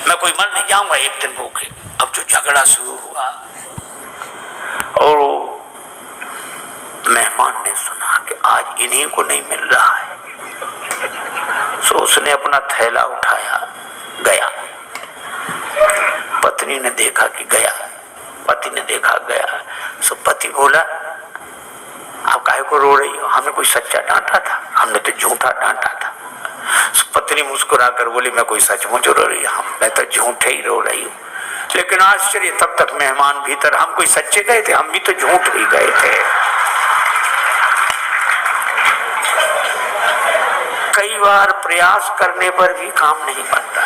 मैं कोई मर नहीं जाऊंगा एक दिन भूखे। अब जो झगड़ा शुरू हुआ और मेहमान ने सुना कि आज इन्हीं को नहीं मिल रहा है, सो उसने अपना थैला उठाया गया। पत्नी ने देखा कि गया, पति ने देखा गया, सो पति बोला आप काहे को रो रही हो, हमें कोई सच्चा डांटा था, हमने तो झूठा डांटा था। सो पत्नी मुस्कुरा कर बोली मैं कोई सचमुच रो रही हूँ, मैं तो झूठे ही रो रही हूँ। लेकिन आश्चर्य, तब तक मेहमान भीतर, हम कोई सच्चे गए थे, हम भी तो झूठ ही गए थे। कई बार प्रयास करने पर भी काम नहीं बनता।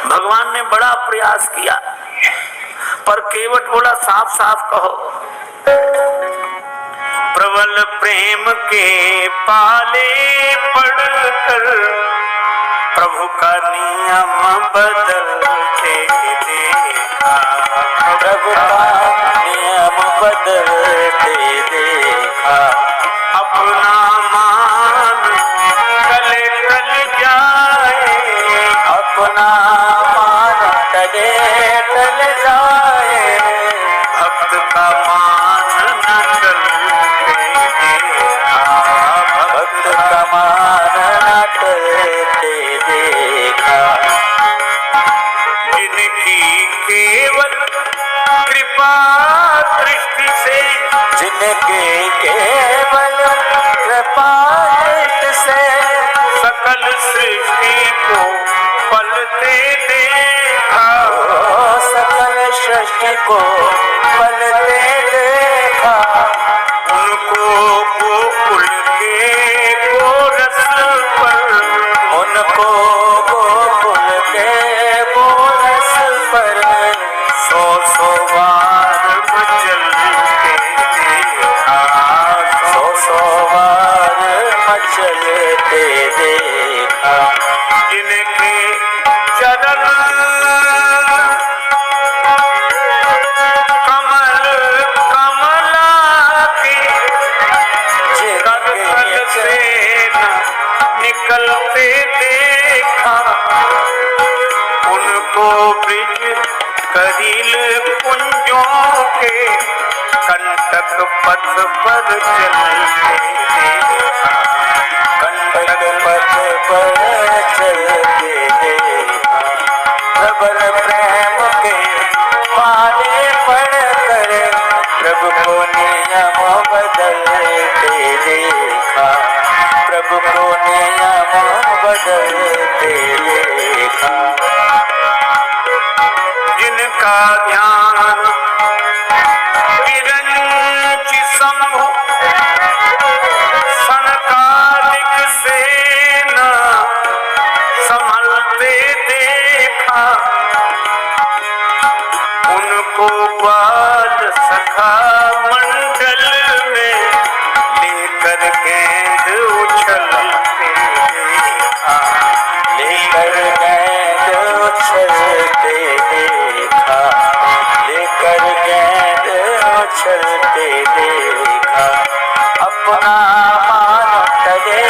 भगवान ने बड़ा प्रयास किया पर केवट बोला साफ साफ कहो। प्रबल प्रेम के पाले पड़कर प्रभु का नियम बदलते देखा, प्रभु का नियम बदलते देखा। अपना मान टले टल जाए, अपना मान टले टल जाए, भक्त का मान न टलते देखा, भक्त का मान न टलते देखा। जिनकी केवल कृपा दृष्टि से, जिनके केवल कृपा दृष्टि से सकल सृष्टि को पलते देखा, सकल सृष्टि को पलते देखा। उनको गोकुल के गोरस पर, उनको गोकुल के गोरस पर सौ सौ बार मचलते देखा, सौ सौ बार मचलते देखा। जिनके चरण कमल कमला के कल से न निकलते देखा, उनको ब्रिज करील कुंजों के कंटक पथ पर चलते देखा, कंटक पथ पर चलते देखा। प्रबल प्रेम के पाले पड़कर प्रभु को नियम बदलते देखा, प्रभु को नियम बदलते देखा। जिनका ध्यान विरंचि शंभु सनकादिक सेना संभलते देखा, उनको बाल सखा मंडल में लेकर गेंद उछलते देखा, लेकर गेंद उछलते देखा, लेकर गेंद उछलते देखा। अपना मान टले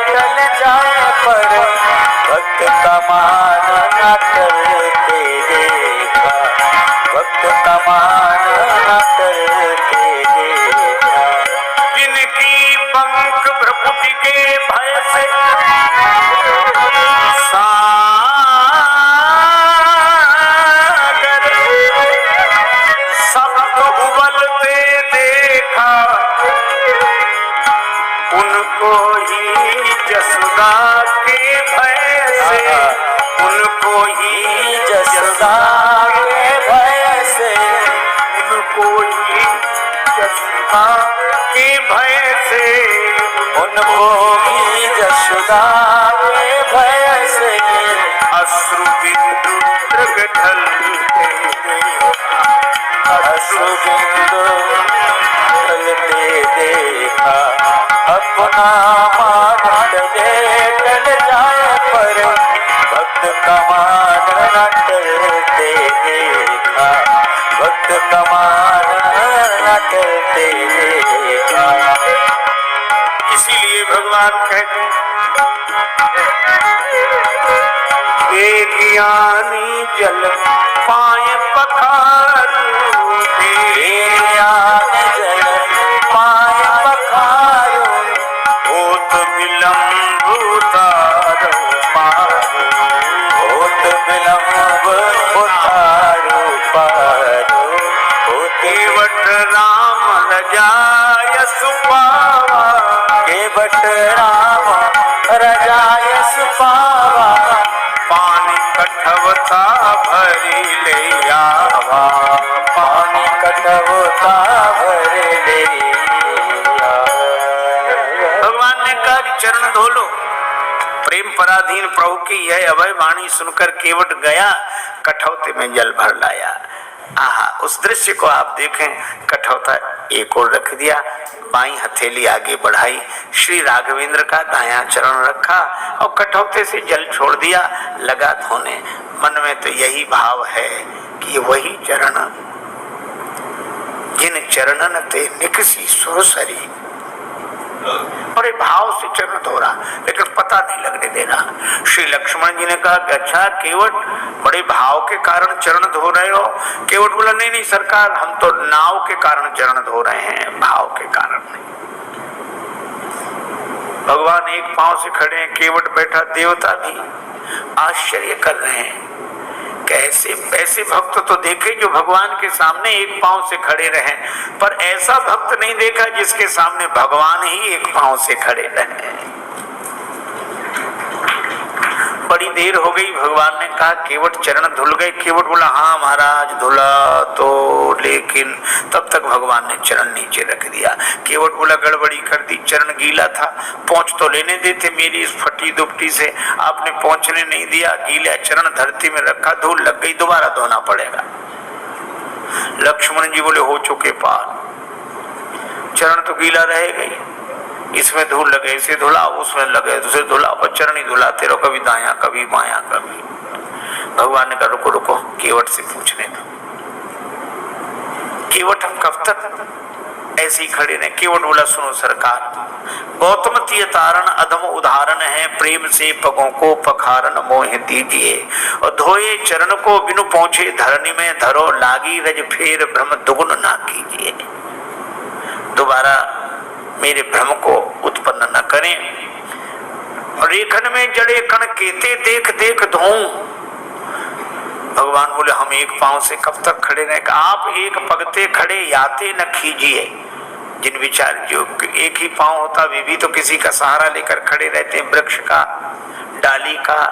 टल जाए पर भक्त का मान न टलते देखा, भक्त का मान न टलते देखा। जिनकी पंख भ्रकुटी के भय से सागर सबको उबलते देखा, उनको ही जसुदा के भय से, उनको ही जसुदा के भय से, उनको ही जसुदा के भय से, उनको भी जसुदा के भय से अश्रु बिंदु ढलते देखा, अश्रु बिंदु ढलते देखा। अपना मान टले टल जाए पर भक्त का मान न टलते देखा, भक्त का मान न टलते देखा। इसीलिए भगवान कहते हैं ध्यानी जल पाए पखारू ध्यान जल पाए पखारू होत विलंब उतारो पारो होत विलंब उतारो पारो केवट राम रजाय सुपावा केवट राम रजाय सुपावा पानी कठवता भरी ले आवा पानी कटवता भर ले भगवान ने कहा कि चरण धो लो। प्रेम पराधीन प्रभु की यह अभय वाणी सुनकर केवट गया, कठौते में जल भर लाया। आहा, उस दृश्य को आप देखें। कठौता एक और रख दिया, बाई हथेली आगे बढ़ाई, श्री राघवेंद्र का दायां चरण रखा और कठौते से जल छोड़ दिया, लगा धोने। मन में तो यही भाव है कि वही चरण जिन चरणन ते निकसी सुरसरी, बड़े भाव से चरण धो रहा, लेकिन पता नहीं लगने देना। श्री लक्ष्मण जी ने कहा कि अच्छा केवट, बड़े भाव के कारण चरण धो रहे हो? केवट बोला नहीं नहीं सरकार, हम तो नाव के कारण चरण धो रहे हैं, भाव के कारण नहीं। भगवान एक पांव से खड़े हैं, केवट बैठा, देवता भी आश्चर्य कर रहे हैं। कैसे ऐसे भक्त तो देखे जो भगवान के सामने एक पांव से खड़े रहे, पर ऐसा भक्त नहीं देखा जिसके सामने भगवान ही एक पांव से खड़े रहे। बड़ी देर हो गई, भगवान ने कहा केवट चरण धुल गए? केवट बोला हाँ महाराज धुला तो, लेकिन तब तक भगवान ने चरण नीचे रख दिया। केवट बोला गड़बड़ी कर दी, चरण गीला था, पहुंच तो लेने देते मेरी इस फटी दुपटी से, आपने पहुंचने नहीं दिया, गीला चरण धरती में रखा, धूल लग गई, दोबारा धोना पड़ेगा। लक्ष्मण जी बोले हो चुके पार, चरण तो गीला रहेगा ही, इसमें धूल लगे इसे धुला, उसमें लगे उसे धुला, पर चरण ही धुलाते रहो, कभी दाया कभी बाया कभी। भगवान ने कहा रुको रुको, केवट से पूछने दो। केवट हम कब तक ऐसे ही खड़े रहे? केवट बोला सुनो सरकार, गौतम तीय तारण अधम उदाहरण है, प्रेम से पगों को पखारन मोह दीजिए, और धोए चरण को बिनु पहुंचे धरनी में धरो, लागी रज फेर भ्रम दुगुन ना कीजिए। दोबारा मेरे भ्रम को उत्पन्न न करें। और रेखन में जड़े कण केते देख देख धोऊं। भगवान बोले हम एक पांव से कब तक खड़े रहे? आप एक पगते खड़े याते न खींचिए। जिन विचार जो एक ही पांव होता वे भी तो किसी का सहारा लेकर खड़े रहते हैं, वृक्ष का, डाली का,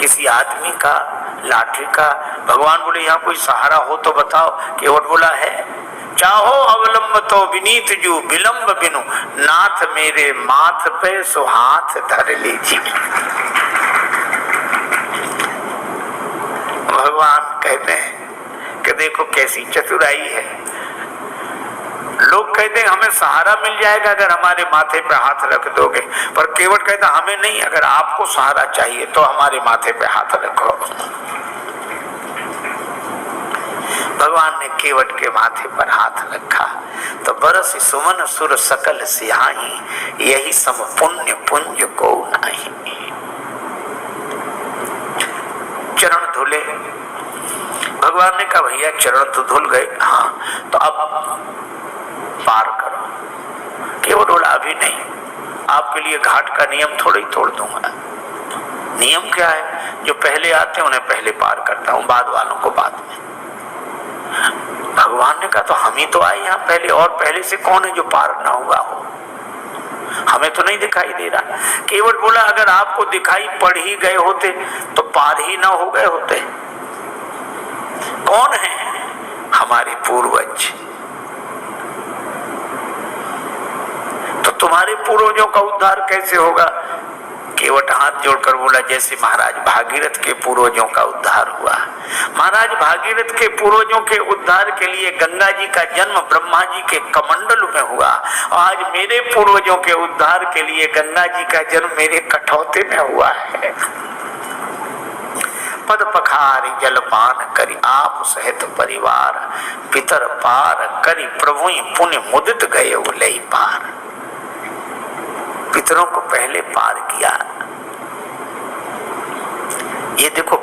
किसी आदमी का, लाठी का। भगवान बोले यहाँ कोई सहारा हो तो बताओ। केवट बोला है, चाहो अवलंब तो विनीत जू, विलंब बिनु नाथ मेरे माथ पे सो हाथ धर लीजिए। भगवान कहते हैं कि देखो कैसी चतुराई है। लोग कहते हैं हमें सहारा मिल जाएगा अगर हमारे माथे पे हाथ रख दोगे, पर केवट कहता हमें नहीं, अगर आपको सहारा चाहिए तो हमारे माथे पे हाथ रखो। भगवान ने केवट के माथे पर हाथ रखा तो बरस सुमन सुर सकल सिहाई, यही सम पुण्य पुंज को नाही। चरण धुले। भगवान ने कहा भैया चरण तो धुल गए, हाँ तो अब पार करो। केवट बोला अभी नहीं, आपके लिए घाट का नियम थोड़ा ही तोड़ दूंगा। नियम क्या है? जो पहले आते हैं उन्हें पहले पार करता हूं, बाद वालों को बाद में। भगवान ने कहा तो हम ही तो आए यहाँ पहले, और पहले से कौन है जो पार ना हुआ हो? हमें तो नहीं दिखाई दे रहा। केवट बोला अगर आपको दिखाई पड़ ही गए होते तो पार ही ना हो गए होते। कौन है? हमारे पूर्वज। तो तुम्हारे पूर्वजों का उद्धार कैसे होगा? केवट हाथ जोड़कर बोला जैसे महाराज भागीरथ के पूर्वजों का उद्धार हुआ। महाराज भागीरथ के पूर्वजों के उद्धार के लिए गंगा जी का जन्म ब्रह्मा जी के कमंडल में हुआ, और आज मेरे पूर्वजों के उद्धार के लिए गंगा जी का जन्म मेरे कठौते में हुआ है। पद पखारी जलपान करी आप सहित परिवार, पितर पार करी प्रभु पुण्य मुदित गए उलई पार। पितरों को पहले पार किया। ये देखो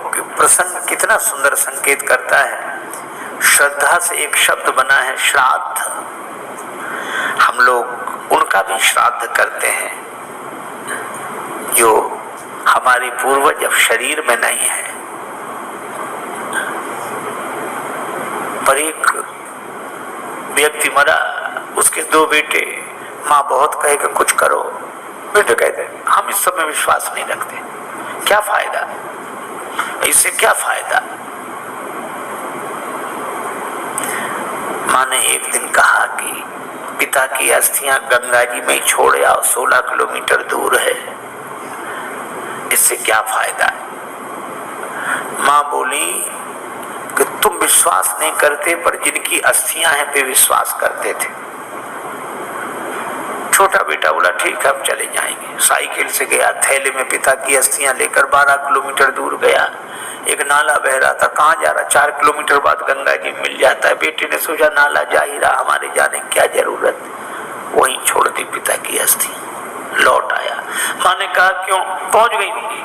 प्रसंग कितना सुंदर संकेत करता है। श्रद्धा से एक शब्द बना है श्राद्ध। हम लोग उनका भी श्राद्ध करते हैं जो हमारे पूर्वज अब शरीर में नहीं है। पर एक व्यक्ति मरा, उसके 2 बेटे, माँ बहुत कहे कि कुछ करो, बेटे कहते हम इस सब में विश्वास नहीं रखते, क्या फायदा, इससे क्या फायदा। माँ ने एक दिन कहा कि पिता की अस्थियां गंगा जी में छोड़ आओ, 16 किलोमीटर दूर है, इससे क्या फायदा है। माँ बोली कि तुम विश्वास नहीं करते, पर जिनकी अस्थियां हैं वे विश्वास करते थे। छोटा बेटा बोला ठीक है, अब चले जाएंगे। साइकिल से गया, थैले में पिता की अस्थियां लेकर 12 किलोमीटर दूर गया। एक नाला बह रहा था, कहाँ जा रहा, 4 किलोमीटर बाद गंगा जी मिल जाता है। बेटे ने सोचा नाला जा ही रहा, हमारे जाने की क्या जरूरत, वहीं छोड़ दी पिता की अस्थि। लौट आया, माँ ने कहा क्यों, पहुंच गई होंगी।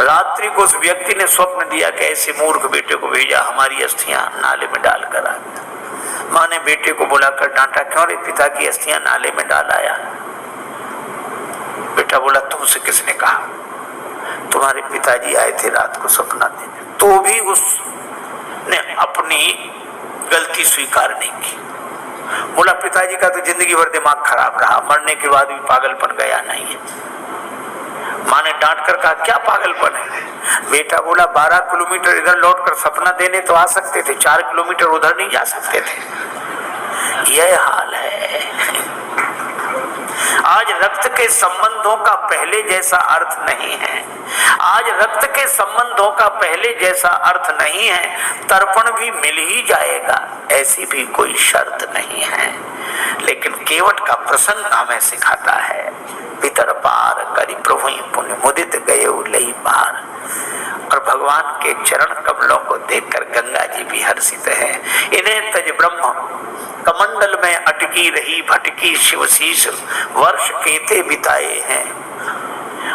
रात्रि को उस व्यक्ति ने स्वप्न दिया कि ऐसे मूर्ख बेटे को भेजा, हमारी अस्थियां नाले में डालकर आ गया। माँ ने बेटे को बुलाकर डांटा, क्यों रे, पिता की अस्थियां नाले में डाल आया। बेटा बोला तुमसे किसने कहा, तुम्हारे पिताजी आए थे रात को सपना देने। तो भी उसने अपनी गलती स्वीकार नहीं की। बोला पिताजी का तो जिंदगी भर दिमाग खराब रहा, मरने के बाद भी पागलपन गया नहीं है। माँ ने डांट कर कहा क्या पागलपन है। बेटा बोला 12 किलोमीटर इधर लौटकर सपना देने तो आ सकते थे, 4 किलोमीटर उधर नहीं जा सकते थे। यह हाल है। आज रक्त के संबंधों का पहले जैसा अर्थ नहीं है। आज रक्त के संबंधों का पहले जैसा अर्थ नहीं है। तर्पण भी मिल ही जाएगा, ऐसी भी कोई शर्त नहीं है। लेकिन केवट का प्रसंग हमें सिखाता है, पितर पार करी प्रभु पुण्य मुदित गए लई पार। और भगवान के चरण कमलों को देखकर गंगा जी भी हर्षित है। इन्हें तज ब्रह्म कमंडल में अटकी रही भटकी शिवशीष वर्ष केते बिताए हैं।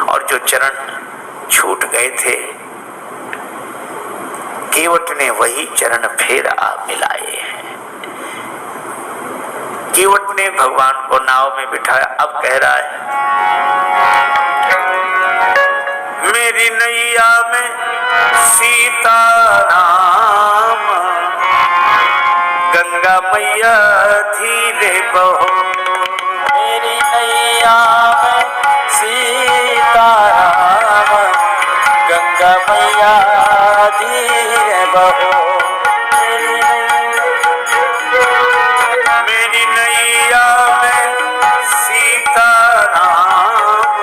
और जो चरण छूट गए थे, केवट ने वही चरण फिर आ मिलाए हैं। केवट ने भगवान को नाव में बिठाया, अब कह रहा है मेरी नैया में सीता राम, गंगा मैया धीरे बहो। मेरी नैया में सीता राम, गंगा मैया धीरे बहो। मेरी नैया में सीता राम,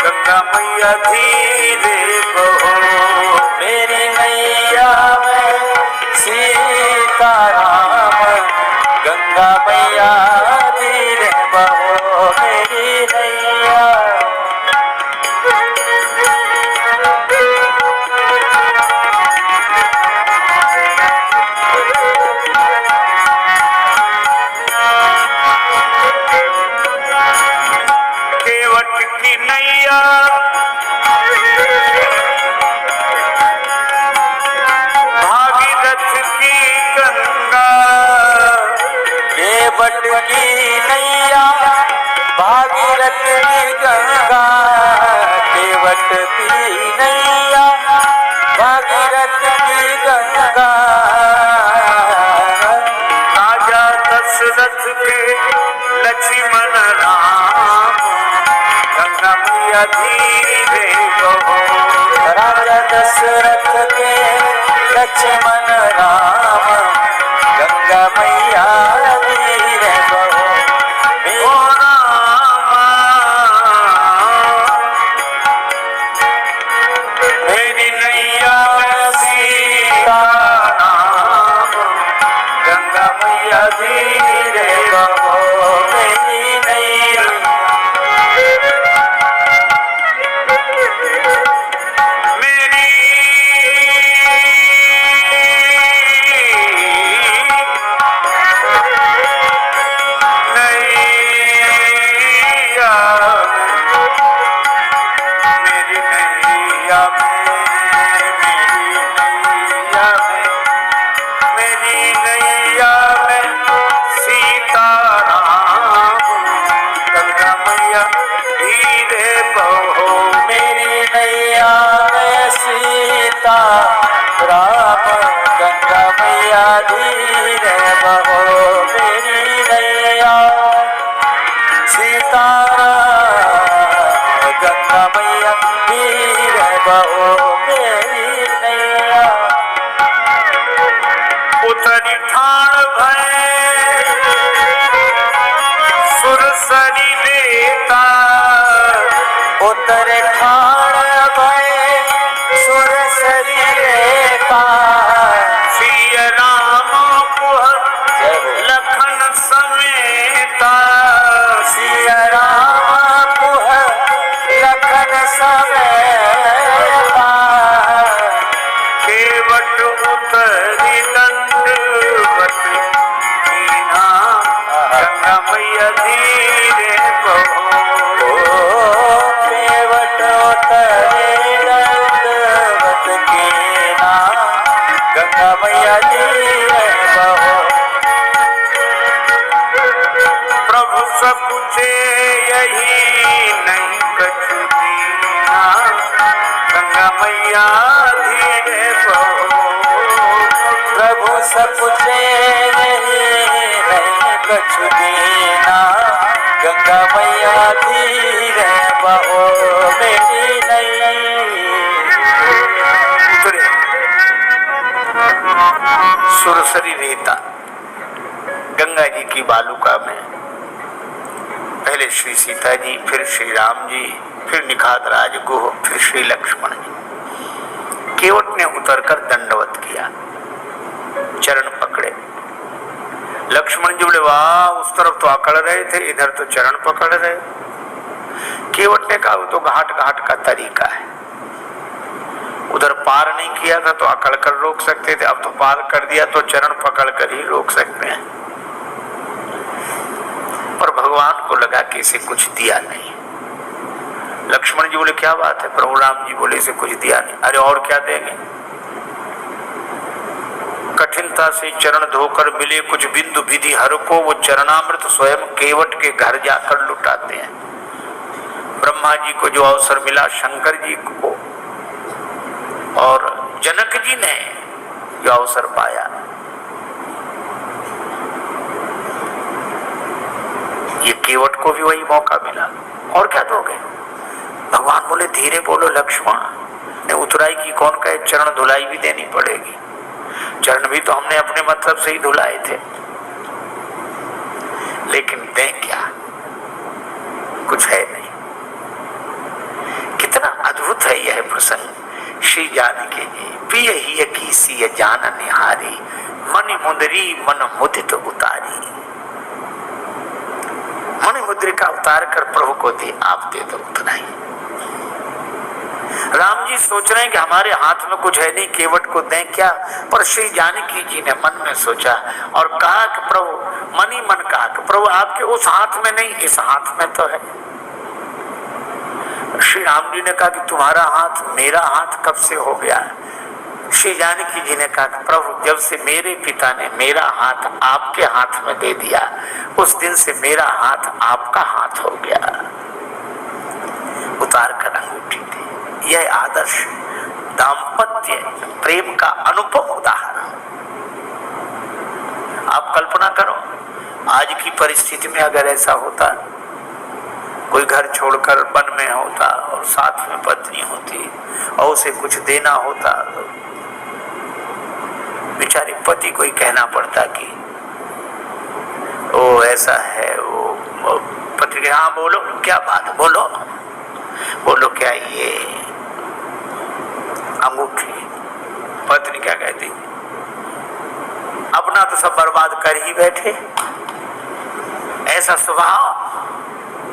गंगा मैया धीरे बहो। मेरी नैया में सीता राम, गंगा मैया धीरे बहो। मेरी नैया केवट की नैया भागीरथ की गंगा, केवट की नैया भागीरथ की गंगा। केवट की नैया भागीरथ की गंगा। राजा दशरथ के लक्ष्मण राम, गंगा मैया धीरे बहो। राजा दशरथ के लक्ष्मण राम, गंगा मैया धीरे बहो। ओ रामा, मेरी नैया में सीता राम, गंगा मैया धीरे बहो। मेरी नैया मेरी बहो मेरी नैया। उतरी ठाण भय सुरसरी लेता, उतर ठाण भय सुरसरी लेता। सिय राम पुह लखन समेता, सिय राम पुह लखन समेता। केवट उतरी दंडवत कीन्हा, गंगा मैया धीरे बहो। केवट उतरी दंडवत कीन्हा, गंगा मैया धीरे बहो। प्रभु सकुचे यही नहीं कछु दीना, गंगा मैया धीरे बहो। प्रभु सकुचे नहीं कछु दीना, गंगा मैया धीरे बहो मेरी नैया। उतरे सुरसरी रेता, गंगा जी की बालुका में पहले श्री सीता जी, फिर श्री राम जी, फिर निखात राज गुह, फिर श्री लक्ष्मण जी। केवट ने उतरकर दंडवत किया, चरण पकड़े। लक्ष्मण जी बोले वाह, उस तरफ तो अकड़ रहे थे, इधर तो चरण पकड़ रहे। केवट ने कहा वो तो घाट घाट का तरीका है, उधर पार नहीं किया था तो अकड़ कर रोक सकते थे, अब तो पार कर दिया तो चरण पकड़ कर ही रोक सकते हैं। पर भगवान को लगा कि इसे कुछ दिया नहीं। लक्ष्मण जी बोले क्या बात है? प्रभु राम जी बोले इसे कुछ दिया नहीं। अरे और क्या देंगे? कठिनता से चरण धोकर मिले कुछ बिंदु विधि हर को, वो चरणामृत स्वयं केवट के घर जाकर लुटाते हैं। ब्रह्मा जी को जो अवसर मिला, शंकर जी को और जनक जी ने जो अवसर पाया, ये केवट को भी वही मौका मिला। और क्या दोगे? भगवान बोले धीरे बोलो लक्ष्मण, ने उतराई की कौन कहे, चरण धुलाई भी देनी पड़ेगी। चरण भी तो हमने अपने मतलब से ही धुलाए थे, लेकिन दें क्या? कुछ है नहीं। कितना अद्भुत है यह प्रसंग। श्री जानकी जी पिय ही की सिय जान निहारी, मणि मुंदरी मन मुदित उतारी। मणि मुद्रिका उतार कर प्रभु को दी, आप दे दो उतना ही। राम जी सोच रहे हैं कि हमारे हाथ में कुछ है नहीं, केवट को दें क्या? पर श्री जानकी जी ने मन में सोचा और कहा कि प्रभु, मन ही मन कहा कि प्रभु आपके उस हाथ में नहीं, इस हाथ में तो है। श्री राम जी ने कहा कि तुम्हारा हाथ मेरा हाथ कब से हो गया? श्री जानकी जी ने कहा कि प्रभु जब से मेरे पिता ने मेरा हाथ आपके हाथ में दे दिया, उस दिन से मेरा हाथ आपका हाथ हो गया। उतार कर अंगूठी दी। यह आदर्श दाम्पत्य प्रेम का अनुपम उदाहरण। आप कल्पना करो, आज की परिस्थिति में अगर ऐसा होता, कोई घर छोड़कर वन में होता और साथ में पत्नी होती और उसे कुछ देना होता, बेचारे पति को ही कहना पड़ता कि ओ ऐसा है, वो पति के हाँ बोलो क्या बात, बोलो बोलो क्या ये अंगूठी। पत्नी क्या कहती, अपना तो सब बर्बाद कर ही बैठे, ऐसा स्वभाव।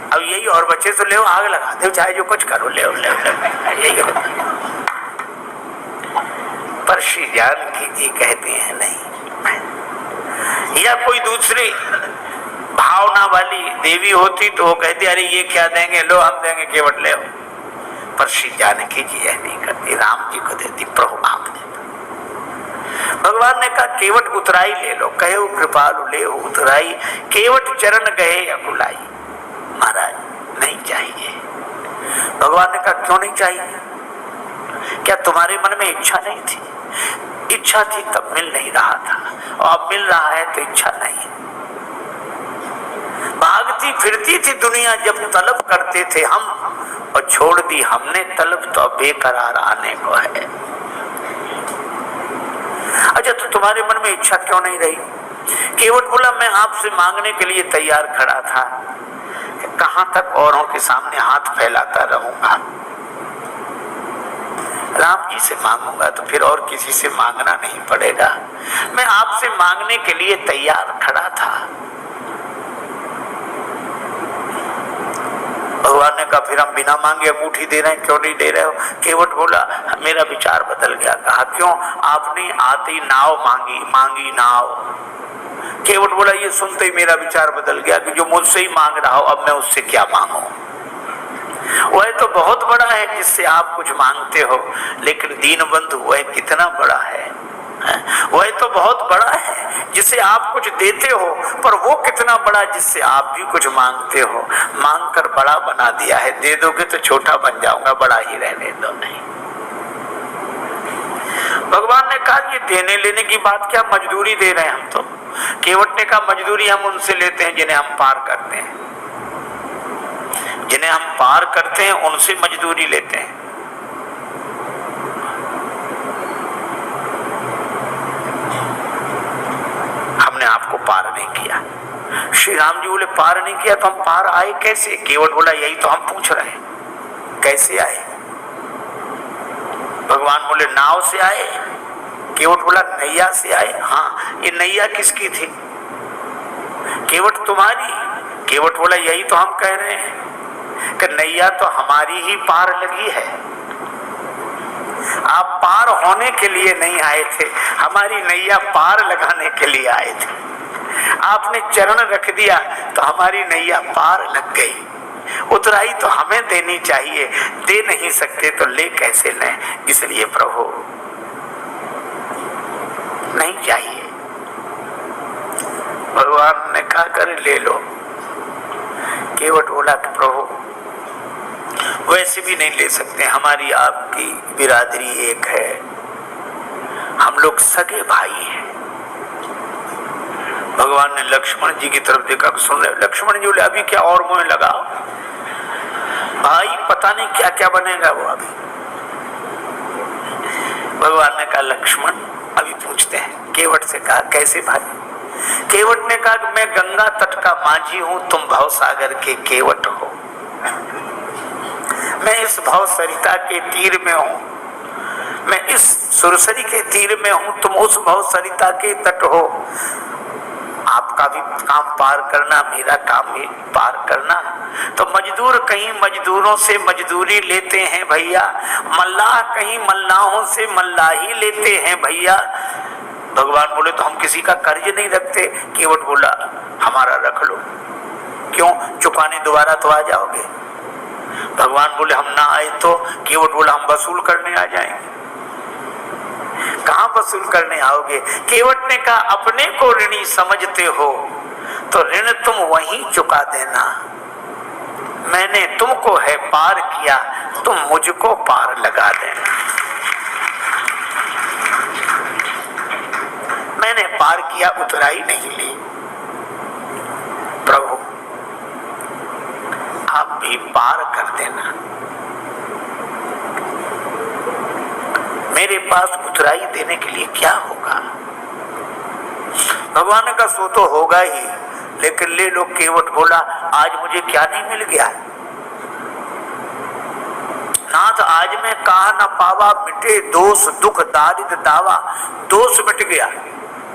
अब यही और बच्चे तो ले आग लगा दो, चाहे जो कुछ करो, ले यही होता। पर श्री जानकी जी कहते हैं नहीं। या कोई दूसरी भावना वाली देवी होती तो वो कहती अरे ये क्या देंगे, लो हम देंगे, केवट ले। पर श्री जानकी जी यह नहीं करती, राम जी को देती, प्रभु आप दे दो। भगवान ने कहा केवट उतराई ले लो, कहे कृपालु ले उतराई, केवट चरण गए अकुलाई। महाराज नहीं चाहिए। भगवान ने कहा क्यों नहीं चाहिए? क्या तुम्हारे मन में इच्छा नहीं थी? इच्छा थी तब मिल नहीं रहा था, और अब मिल रहा है तो इच्छा नहीं। भागती फिरती थी दुनिया जब तलब करते थे हम, और छोड़ दी हमने तलब तो अब बेकरार आने को है। अच्छा, तो तुम्हारे मन में इच्छा क्यों नहीं रही? केवट बोला मैं आपसे मांगने के लिए तैयार खड़ा था, कहां तक औरों के सामने हाथ फैलाता रहूंगा। राम जी से मांगूंगा तो फिर और किसी से मांगना नहीं पड़ेगा। मैं आपसे मांगने के लिए तैयार खड़ा था। भगवान ने कहा फिर हम बिना मांगे अंगूठी दे रहे हैं, क्यों नहीं दे रहे हो? केवट बोला मेरा विचार बदल गया। कहा क्यों? आपने आती नाव मांगी नाव। केवट बोला ये सुनते ही मेरा विचार बदल गया कि जो मुझसे ही मांग रहा हो अब मैं उससे क्या मांगू। वह तो बहुत बड़ा है जिससे आप कुछ मांगते हो, लेकिन दीनबंधु वह कितना बड़ा है। वह तो बहुत बड़ा है जिसे आप कुछ देते हो, पर वो कितना बड़ा जिससे आप भी कुछ मांगते हो। मांग कर बड़ा बना दिया है, दे दोगे तो छोटा बन जाऊंगा, बड़ा ही रहने दो। नहीं, भगवान ने कहा ये देने लेने की बात क्या, मजदूरी दे रहे हैं हम तो। केवट ने कहा मजदूरी हम उनसे लेते हैं जिन्हें हम पार करते हैं, जिन्हें हम पार करते हैं उनसे मजदूरी लेते हैं। हमने आपको पार नहीं किया। श्री राम जी बोले पार नहीं किया तो हम पार आए कैसे? केवट बोला यही तो हम पूछ रहे हैं, कैसे आए? भगवान बोले नाव से आए। केवट बोला नैया से आए। हाँ, ये नैया किसकी थी? केवट तुम्हारी। केवट बोला यही तो हम कह रहे हैं कि नैया तो हमारी ही पार लगी है। आप पार होने के लिए नहीं आए थे, हमारी नैया पार लगाने के लिए आए थे। आपने चरण रख दिया तो हमारी नैया पार लग गई। उतराई तो हमें देनी चाहिए, दे नहीं सकते तो ले कैसे लें? इसलिए प्रभु नहीं चाहिए। भगवान ने कहा कर ले लो। केवट बोला कि प्रभु वैसे भी नहीं ले सकते, हमारी आपकी बिरादरी एक है, हम लोग सगे भाई हैं। भगवान ने लक्ष्मण जी की तरफ देखा, सुन रहे? लक्ष्मण जी बोले अभी क्या और मुंह लगाओ भाई, पता नहीं क्या क्या बनेगा वो अभी। भगवान ने कहा लक्ष्मण अभी पूछते हैं। केवट से कहा कैसे भाई? केवट ने कहा कि मैं गंगा तट का माझी हूं, तुम भवसागर के केवट हो। मैं इस भव सरिता के तीर में हूं, मैं इस सुरसरी के तीर में हूं, तुम उस भव सरिता के तट हो। आपका भी काम पार करना, मेरा काम भी पार करना। तो मजदूर कहीं मजदूरों से मजदूरी लेते हैं भैया, मल्लाह कहीं मल्लाहों से मल्लाही लेते हैं भैया। भगवान बोले तो हम किसी का कर्ज नहीं रखते। केवट बोला हमारा रख लो। क्यों? चुकाने दोबारा तो आ जाओगे। भगवान बोले हम ना आए तो? केवट बोला हम वसूल करने आ जाएंगे। कहां वसूल करने आओगे? केवट ने कहा अपने को ऋणी समझते हो तो ऋण तुम वहीं चुका देना। मैंने तुमको है पार किया, तुम मुझको पार लगा देना। मैंने पार किया, उतराई नहीं ली। प्रभु आप भी पार कर देना। मेरे पास उतराई देने के लिए क्या होगा? भगवान ने कहा सो तो होगा ही, लेकिन ले लो। केवट बोला आज मुझे क्या नहीं मिल गया? नाथ आज मैं कहा न पावा, मिटे दोष दुख दारिद्र दावा। दोष मिट गया,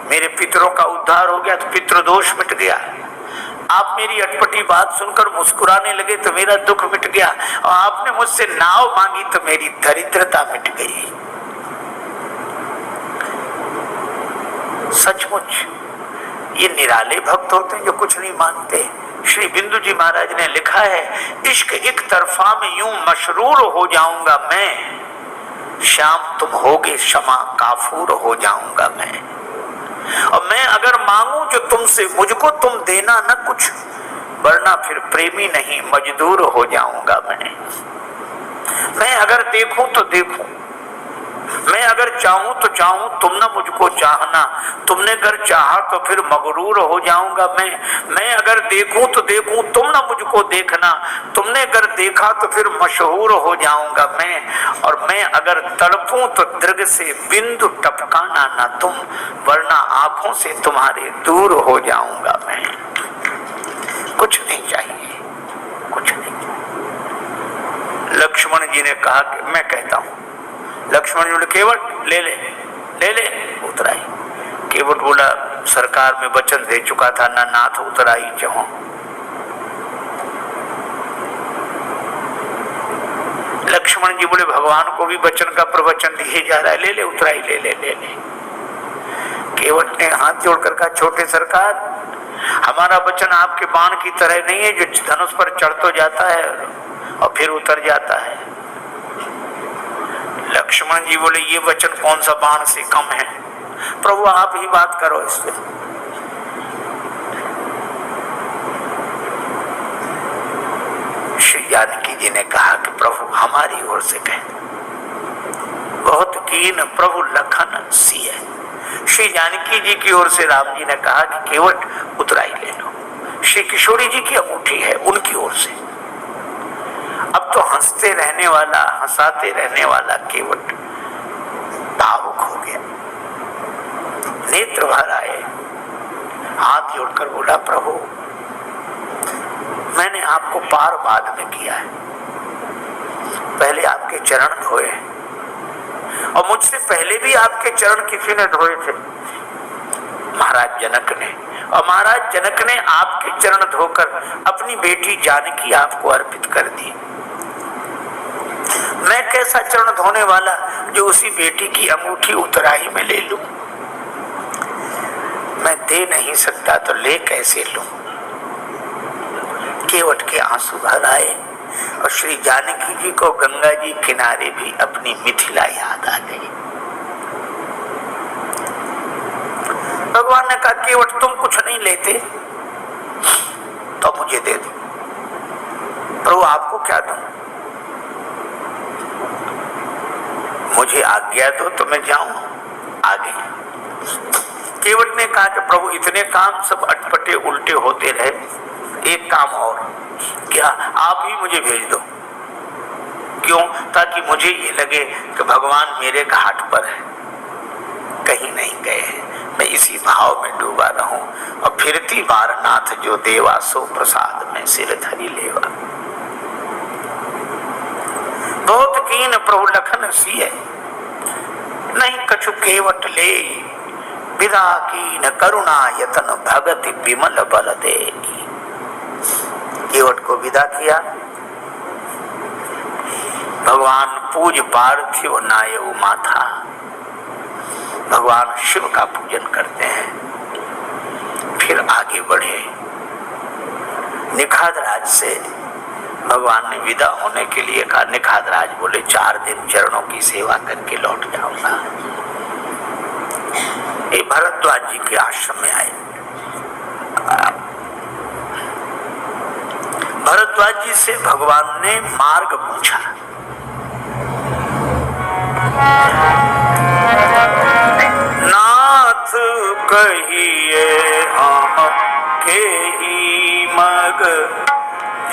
मेरे पितरों का उद्धार हो गया तो पितृ दोष मिट गया। आप मेरी अटपटी बात सुनकर मुस्कुराने लगे तो मेरा दुख मिट गया, और आपने मुझसे नाव मांगी तो मेरी दरिद्रता मिट गई। सचमुच ये निराले भक्त होते हैं जो कुछ नहीं मांगते। श्री बिंदु जी महाराज ने लिखा है, इश्क एक तरफा में यूं मशरूर हो जाऊंगा मैं, शाम तुम होगे क्षमा काफूर हो जाऊंगा मैं। और मैं अगर मांगू जो तुमसे, मुझको तुम देना न कुछ, वरना फिर प्रेमी नहीं मजदूर हो जाऊंगा मैं। मैं अगर देखूं तो देखूं, मैं अगर चाहूं तो चाहूं, तुम ना मुझको चाहना, तुमने अगर चाहा तो फिर मगरूर हो जाऊंगा मैं अगर देखूं तो देखूं, तुम ना मुझको देखना, तुमने अगर देखा तो फिर मशहूर हो जाऊंगा मैं, और मैं अगर तड़पूं तो दृग से बिंदु टपकाना ना तुम, वरना आंखों से तुम्हारे दूर हो जाऊंगा मैं। कुछ नहीं चाहिए, कुछ नहीं। लक्ष्मण जी ने कहा कि मैं कहता हूं। लक्ष्मण जी बोले केवट ले ले, ले ले, उतराई। केवट बोला सरकार में वचन दे चुका था ना नाथ उतराई चाहो। लक्ष्मण जी बोले भगवान को भी वचन का प्रवचन दिए जा रहा है, ले ले उतराई, ले ले ले ले। केवट ने हाथ जोड़कर कहा छोटे सरकार, हमारा वचन आपके बाण की तरह नहीं है जो धनुष पर चढ़ तो जाता है और फिर उतर जाता है। लक्ष्मण जी बोले ये वचन कौन सा बाण से कम है, प्रभु आप ही बात करो इससे। श्री जानकी जी ने कहा कि प्रभु हमारी ओर से कह, बहुत कीन प्रभु लखन सिय। श्री जानकी जी की ओर से राम जी ने कहा कि केवट उतराई ले लो। श्री किशोरी जी की अंगूठी है उनकी ओर से। अब तो हंसते रहने वाला, हंसाते रहने वाला केवट भावुक हो गया, नेत्र भर आए, हाथ जोड़कर बोला प्रभु मैंने आपको पार बाद में किया है, पहले आपके चरण धोए और मुझसे पहले भी आपके चरण किसी ने धोए थे, महाराज जनक ने, और महाराज जनक ने आपके चरण धोकर अपनी बेटी जानकी आपको अर्पित कर दी। मैं कैसा चरण धोने वाला जो उसी बेटी की अंगूठी उतराई में ले लूं? मैं दे नहीं सकता तो ले कैसे लूं? केवट के आंसू भर आए और श्री जानकी जी को गंगा जी किनारे भी अपनी मिथिला याद आ गई। भगवान ने कहा केवट तुम कुछ नहीं लेते तो मुझे दे दो। प्रभु आपको क्या दूं? मुझे आज्ञा दो तो मैं जाऊं आगे। केवट ने कहा कि प्रभु इतने काम सब अटपटे उल्टे होते रहे, एक काम और, क्या आप ही मुझे भेज दो। क्यों? ताकि मुझे ये लगे कि भगवान मेरे घाट पर है, कहीं नहीं गए हैं, मैं इसी भाव में डूबा रहूं और फिरती बार नाथ जो देवा सो प्रसाद में सिर धरी लेवा। बहुत कीन प्रभु लखन सिय, नहीं कछु केवट ले, विदा कीन करुणा यतन भगति विमल बल दे। केवट को विदा किया। भगवान पूज पार्थिव नायव माथा, भगवान शिव का पूजन करते हैं। फिर आगे बढ़े। निखादराज से भगवान ने विदा होने के लिए कहा। निखादराज बोले 4 दिन चरणों की सेवा करके लौट जाऊंगा। ये भरद्वाज जी के आश्रम में आए। भरद्वाज जी से भगवान ने मार्ग पूछा। नाथ कहिए हम के ही मग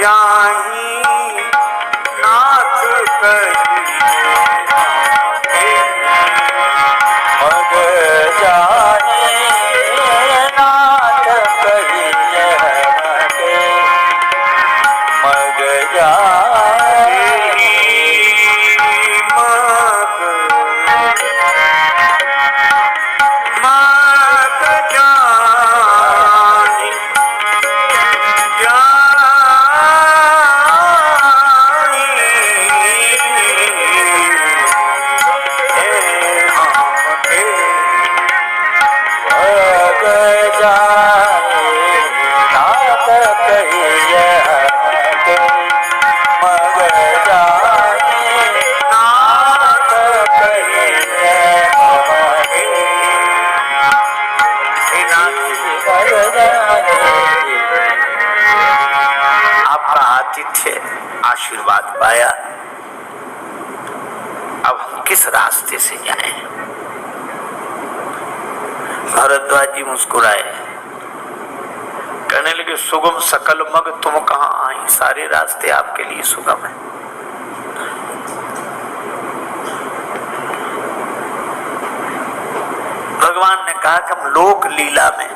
जाही, नाथ कहिए मग जाही, नाथ कहिए मग जाही, मग किस रास्ते से जाएं? भरद्वाज जी मुस्कुराए, कहने लगे सुगम सकल मग तुम कहां आई, सारे रास्ते आपके लिए सुगम है। भगवान ने कहा कि हम लोक लीला में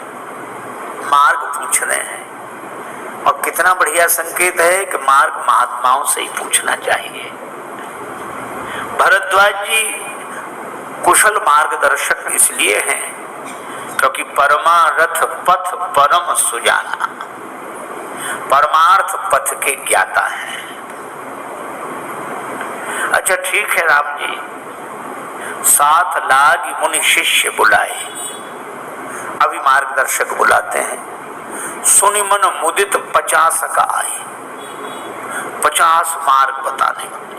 मार्ग पूछ रहे हैं, और कितना बढ़िया संकेत है कि मार्ग महात्माओं से ही पूछना चाहिए। भरद्वाज जी कुशल मार्गदर्शक इसलिए हैं क्योंकि परमारथ पथ परम सुजाना, परमार्थ पथ के ज्ञाता है। अच्छा ठीक है राम जी, 7 लाख मुनि शिष्य बुलाए, अभी मार्गदर्शक बुलाते हैं। सुनि मन मुदित 50 का आए, 50 मार्ग बताने वाले,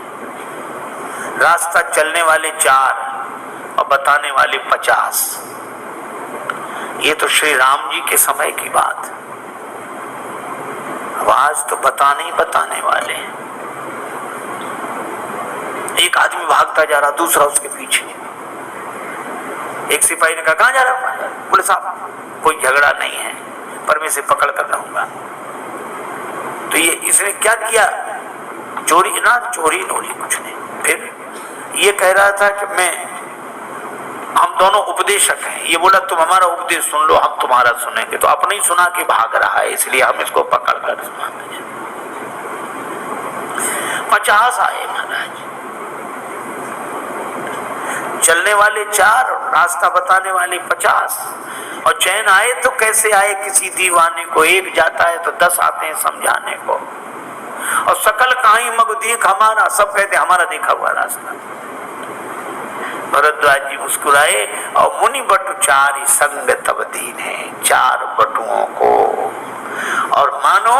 रास्ता चलने वाले 4 और बताने वाले 50। ये तो श्री राम जी के समय की बात। अब आज तो बताने ही बताने वाले। एक आदमी भागता जा रहा, दूसरा उसके पीछे। एक सिपाही ने कहा कहां जा रहा हूं? बोले साहब कोई झगड़ा नहीं है, पर मैं इसे पकड़ कर रहूंगा। तो ये इसने क्या किया? चोरी ना, चोरी नोरी कुछ नहीं। फिर ये कह रहा था कि हम दोनों उपदेशक हैं। ये बोला तुम हमारा उपदेश सुन लो, हम तुम्हारा सुनेंगे। तो अपने ही सुना के भाग रहा है, इसलिए हम इसको पकड़ कर सुनाते हैं। 50 आए महाराज, चलने वाले 4 और रास्ता बताने वाले 50। और चैन आए तो कैसे आए? किसी दीवाने को एक जाता है तो 10 आते हैं समझाने को। और सकल काई मग देख हमारा, सब कहते हमारा देखा हुआ रास्ता। भरद्वाज जी मुस्कुराए और मुनि बटु 4 ही संग तब दीन है, 4 बटुओं को। और मानो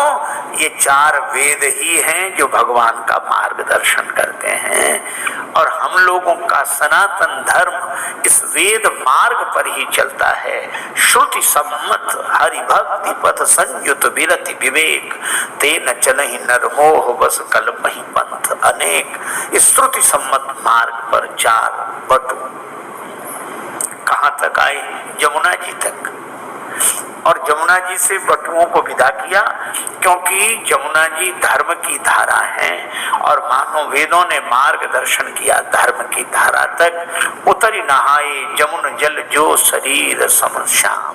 ये 4 वेद ही हैं जो भगवान का मार्गदर्शन करते हैं। और हम लोगों का सनातन धर्म इस वेद मार्ग पर ही चलता है। श्रुति सम्मत हरि भक्ति पथ संयुत विरति विवेक, तेन चलहि नरमोह बस कलमहि पंथ अनेक। इस श्रुति सम्मत मार्ग पर 4 बटु कहां तक आए? यमुना जी तक। और यमुना जी से बटुओं को विदा किया, क्योंकि यमुना जी धर्म की धारा है। और मानो वेदों ने मार्गदर्शन किया धर्म की धारा तक। उतरी नहाए जमुन जल जो शरीर सम श्याम,